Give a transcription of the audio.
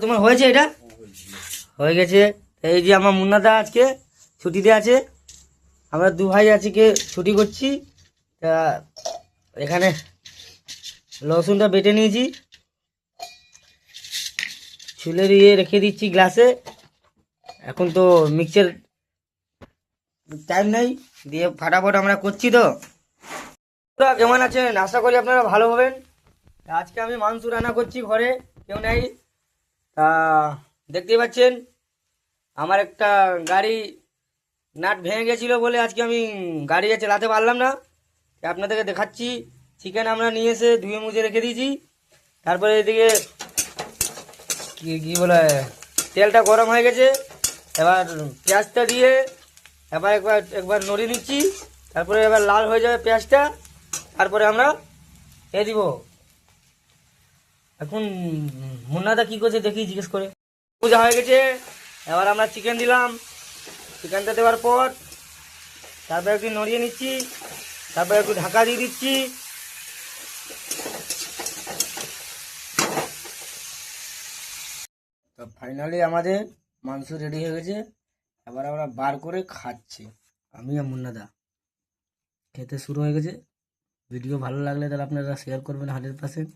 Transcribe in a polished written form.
তোমার হয়েছে এটা? হয়ে গেছে। এই যে আমার মুন্নাদা আজকে ছুটিতে আছে, আমরা দু ভাই আজকে ছুটি করছি। তা এখানে রসুনটা বেটে নিয়েছি, ছুলে দিয়ে রেখে দিচ্ছি গ্লাসে। এখন তো মিক্সচার টাইম নেই, দিয়ে ফাটাফট আমরা করছি। তো কেমন আছেন? আশা করি আপনারা ভালো হবেন। আজকে আমি মাংস রান্না করছি, ঘরে কেউ নেই। তা দেখতেই পাচ্ছেন আমার একটা গাড়ি নাট ভেঙে গেছিলো বলে আজকে আমি গাড়ি চালাতে পারলাম না। আপনাদেরকে দেখাচ্ছি। চিকেন আমরা নিয়ে এসে ধুয়ে মুছে রেখে দিয়েছি। তারপরে এদিকে কি কি বলে, তেলটা গরম হয়ে গেছে। এবার পেঁয়াজটা দিয়ে এবার একবার একবার নড়িয়ে নিচ্ছি। তারপরে এবার লাল হয়ে যাবে পেঁয়াজটা, তারপরে আমরা এ দিব। এখন মুন্নাদা কি করছে দেখি, জিজ্ঞেস করে। পূজা হয়ে গেছে, এবার আমরা চিকেন দিলাম। চিকেনটা দেওয়ার পর তারপর একটু নড়িয়ে নিচ্ছি, তারপর একটু ঢাকা দিয়ে দিচ্ছি। তো ফাইনালি আমাদের মাংস রেডি হয়ে গেছে। এবার আমরা বার করে খাচ্ছি, আমি আর মুন্নাদা। খেতে শুরু হয়ে গেছে। ভিডিও ভালো লাগলে তাহলে আপনারা শেয়ার করবেন 100%।